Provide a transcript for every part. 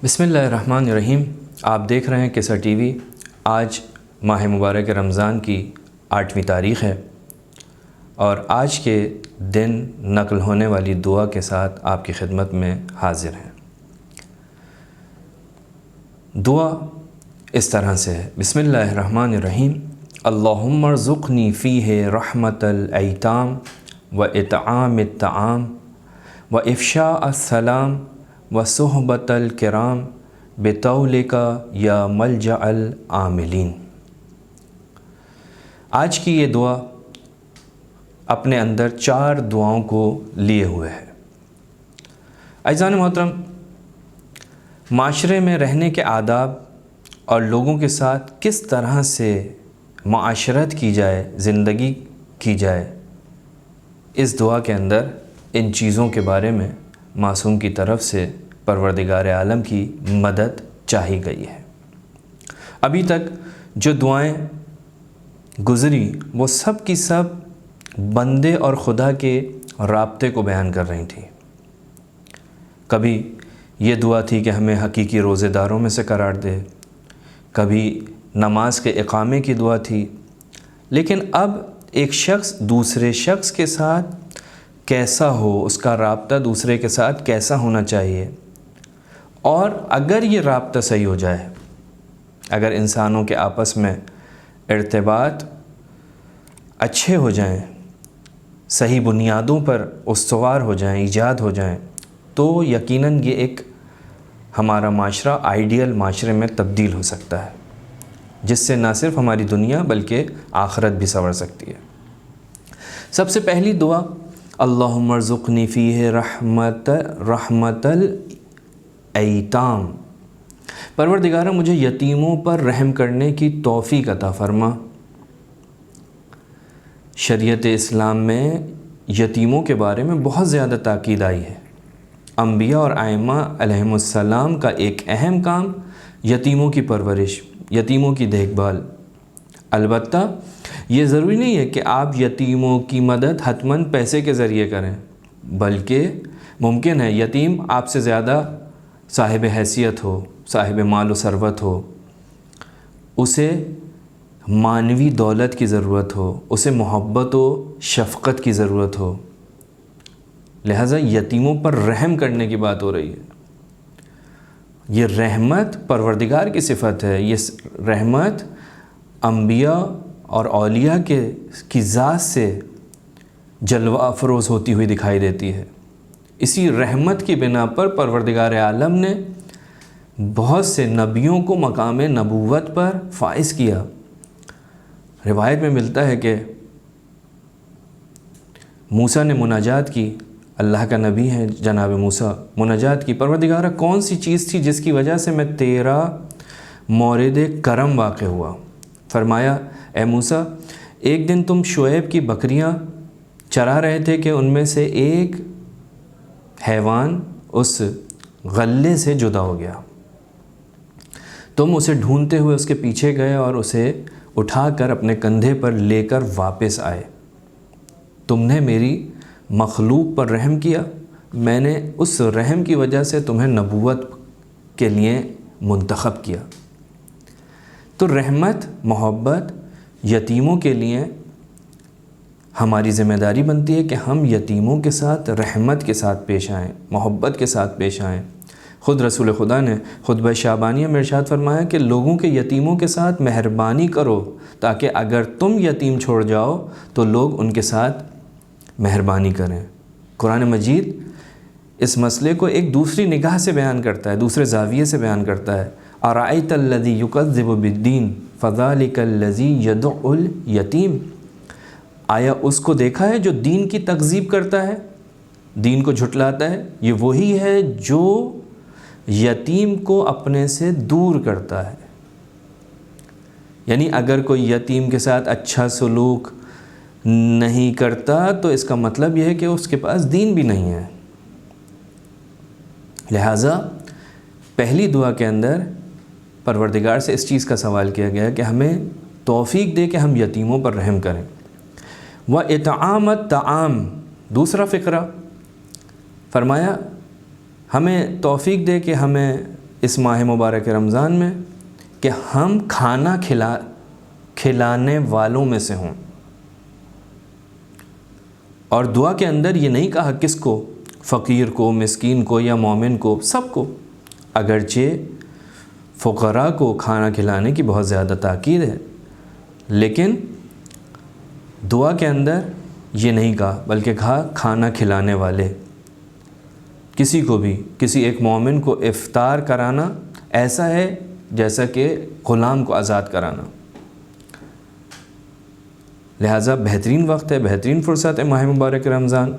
بسم اللہ الرحمن الرحیم۔ آپ دیکھ رہے ہیں کیسر ٹی وی۔ آج ماہ مبارک رمضان کی 8ویں تاریخ ہے اور آج کے دن نقل ہونے والی دعا کے ساتھ آپ کی خدمت میں حاضر ہیں۔ دعا اس طرح سے ہے: بسم اللہ الرحمن الرحیم، اللہم ارزقنی فیہ رحمت الایتام و اطعام الطعام و افشاء السلام و صحبت الکرام بطولک یا ملجأ العاملین۔ آج کی یہ دعا اپنے اندر 4 دعاؤں کو لیے ہوئے ہے۔ عزیزان محترم، معاشرے میں رہنے کے آداب اور لوگوں کے ساتھ کس طرح سے معاشرت کی جائے، زندگی کی جائے، اس دعا کے اندر ان چیزوں کے بارے میں معصوم کی طرف سے پروردگار عالم کی مدد چاہی گئی ہے۔ ابھی تک جو دعائیں گزری وہ سب کی سب بندے اور خدا کے رابطے کو بیان کر رہی تھیں۔ کبھی یہ دعا تھی کہ ہمیں حقیقی روزے داروں میں سے قرار دے، کبھی نماز کے اقامے کی دعا تھی، لیکن اب ایک شخص دوسرے شخص کے ساتھ کیسا ہو، اس کا رابطہ دوسرے کے ساتھ کیسا ہونا چاہیے، اور اگر یہ رابطہ صحیح ہو جائے، اگر انسانوں کے آپس میں ارتباط اچھے ہو جائیں، صحیح بنیادوں پر استوار ہو جائیں، ایجاد ہو جائیں، تو یقیناً یہ ایک ہمارا معاشرہ آئیڈیل معاشرے میں تبدیل ہو سکتا ہے، جس سے نہ صرف ہماری دنیا بلکہ آخرت بھی سنور سکتی ہے۔ سب سے پہلی دعا: اللہم ارزقنی فیہ رحمت الایتام، پروردگارہ مجھے یتیموں پر رحم کرنے کی توفیق عطا فرما۔ شریعت اسلام میں یتیموں کے بارے میں بہت زیادہ تاکید آئی ہے۔ انبیاء اور ائمہ علیہم السلام کا ایک اہم کام یتیموں کی پرورش، یتیموں کی دیکھ بھال۔ البتہ یہ ضروری نہیں ہے کہ آپ یتیموں کی مدد حتماً پیسے کے ذریعے کریں، بلکہ ممکن ہے یتیم آپ سے زیادہ صاحب حیثیت ہو، صاحب مال و ثروت ہو، اسے معنوی دولت کی ضرورت ہو، اسے محبت و شفقت کی ضرورت ہو، لہٰذا یتیموں پر رحم کرنے کی بات ہو رہی ہے۔ یہ رحمت پروردگار کی صفت ہے، یہ رحمت انبیاء اور اولیاء کی ذات سے جلوہ افروز ہوتی ہوئی دکھائی دیتی ہے۔ اسی رحمت کی بنا پر پروردگار عالم نے بہت سے نبیوں کو مقام نبوت پر فائز کیا۔ روایت میں ملتا ہے کہ موسیٰ نے مناجات کی، اللہ کا نبی ہے جناب موسیٰ، مناجات کی: پروردگارہ کون سی چیز تھی جس کی وجہ سے میں تیرا مورد کرم واقع ہوا؟ فرمایا: اے موسیٰ، ایک دن تم شعیب کی بکریاں چرا رہے تھے کہ ان میں سے ایک حیوان اس غلے سے جدا ہو گیا۔ تم اسے ڈھونڈتے ہوئے اس کے پیچھے گئے اور اسے اٹھا کر اپنے کندھے پر لے کر واپس آئے۔ تم نے میری مخلوق پر رحم کیا، میں نے اس رحم کی وجہ سے تمہیں نبوت کے لیے منتخب کیا۔ تو رحمت، محبت یتیموں کے لیے ہماری ذمہ داری بنتی ہے کہ ہم یتیموں کے ساتھ رحمت کے ساتھ پیش آئیں، محبت کے ساتھ پیش آئیں۔ خود رسول خدا نے خطبہ شعبانیہ میں ارشاد فرمایا کہ لوگوں کے یتیموں کے ساتھ مہربانی کرو، تاکہ اگر تم یتیم چھوڑ جاؤ تو لوگ ان کے ساتھ مہربانی کریں۔ قرآن مجید اس مسئلے کو ایک دوسری نگاہ سے بیان کرتا ہے، دوسرے زاویے سے بیان کرتا ہے۔ أَرَأَيْتَ الَّذِي يُكَذِّبُ بِالدِّينِ فَذَلِكَ الَّذِي يَدُعُّ الْيَتِيمَ، آیا اس کو دیکھا ہے جو دین کی تکذیب کرتا ہے، دین کو جھٹلاتا ہے؟ یہ وہی ہے جو یتیم کو اپنے سے دور کرتا ہے۔ یعنی اگر کوئی یتیم کے ساتھ اچھا سلوک نہیں کرتا تو اس کا مطلب یہ ہے کہ اس کے پاس دین بھی نہیں ہے۔ لہٰذا پہلی دعا کے اندر پروردگار سے اس چیز کا سوال کیا گیا کہ ہمیں توفیق دے کہ ہم یتیموں پر رحم کریں۔ وَإِطْعَامَ الطَّعَامِ، دوسرا فقرہ فرمایا ہمیں توفیق دے کہ ہمیں اس ماہ مبارک رمضان میں کہ ہم کھانا کھلانے والوں میں سے ہوں. اور دعا کے اندر یہ نہیں کہا کس کو، فقیر کو، مسکین کو یا مومن کو، سب کو. اگرچہ فقراء کو کھانا کھلانے کی بہت زیادہ تاکید ہے، لیکن دعا کے اندر یہ نہیں کہا، بلکہ کہا کھانا کھلانے والے. کسی کو بھی، کسی ایک مومن کو افطار کرانا ایسا ہے جیسا کہ غلام کو آزاد کرانا. لہٰذا بہترین وقت ہے، بہترین فرصت ہے ماہ مبارک رمضان.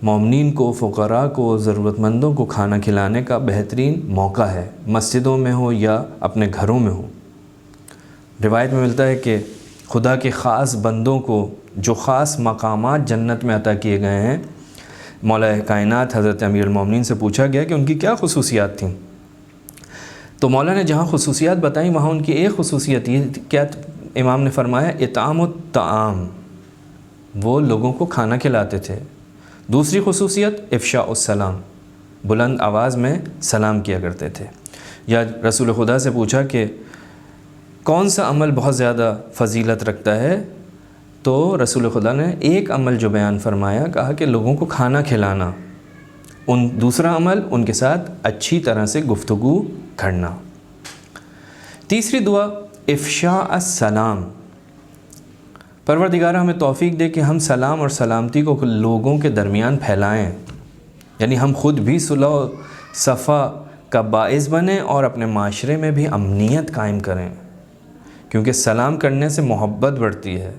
مومنین کو، فقراء کو، ضرورت مندوں کو کھانا کھلانے کا بہترین موقع ہے، مسجدوں میں ہو یا اپنے گھروں میں ہو. روایت میں ملتا ہے کہ خدا کے خاص بندوں کو جو خاص مقامات جنت میں عطا کیے گئے ہیں، مولا کائنات حضرت امیر المومنین سے پوچھا گیا کہ ان کی کیا خصوصیات تھیں. تو مولا نے جہاں خصوصیات بتائیں وہاں ان کی ایک خصوصیت یہ کیا، امام نے فرمایا اطعام الطعام، وہ لوگوں کو کھانا کھلاتے تھے. دوسری خصوصیت افشاء السلام، بلند آواز میں سلام کیا کرتے تھے. یا رسول خدا سے پوچھا کہ کون سا عمل بہت زیادہ فضیلت رکھتا ہے، تو رسول خدا نے ایک عمل جو بیان فرمایا، کہا کہ لوگوں کو کھانا کھلانا. دوسرا عمل ان کے ساتھ اچھی طرح سے گفتگو کرنا. تیسری دعا افشاء السلام، پروردگارہ ہمیں توفیق دے کہ ہم سلام اور سلامتی کو لوگوں کے درمیان پھیلائیں، یعنی ہم خود بھی صلح و صفا کا باعث بنیں اور اپنے معاشرے میں بھی امنیت قائم کریں، کیونکہ سلام کرنے سے محبت بڑھتی ہے،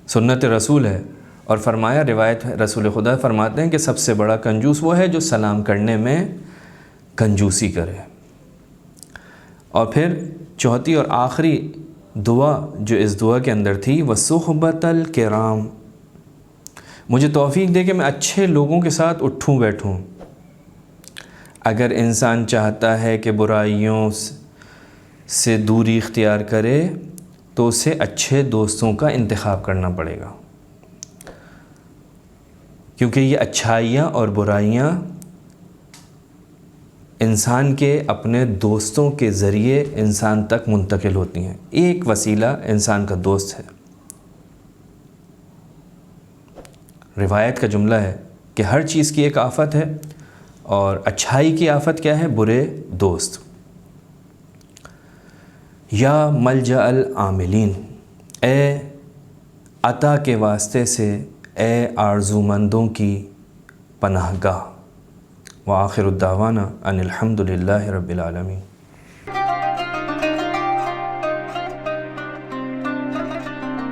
سنت رسول ہے. اور فرمایا، روایت رسول خدا فرماتے ہیں کہ سب سے بڑا کنجوس وہ ہے جو سلام کرنے میں کنجوسی کرے. اور پھر چوتھی اور آخری دعا جو اس دعا کے اندر تھی، وصحبۃ الکرام، مجھے توفیق دے کہ میں اچھے لوگوں کے ساتھ اٹھوں بیٹھوں. اگر انسان چاہتا ہے کہ برائیوں سے دوری اختیار کرے تو اسے اچھے دوستوں کا انتخاب کرنا پڑے گا، کیونکہ یہ اچھائیاں اور برائیاں انسان کے اپنے دوستوں کے ذریعے انسان تک منتقل ہوتی ہیں. ایک وسیلہ انسان کا دوست ہے. روایت کا جملہ ہے کہ ہر چیز کی ایک آفت ہے، اور اچھائی کی آفت کیا ہے؟ برے دوست. یا ملجأ العاملین، اے عطا کے واسطے سے، اے آرزومندوں کی پناہ گاہ. وآخر الدعوانا ان الحمد للہ رب العالمین.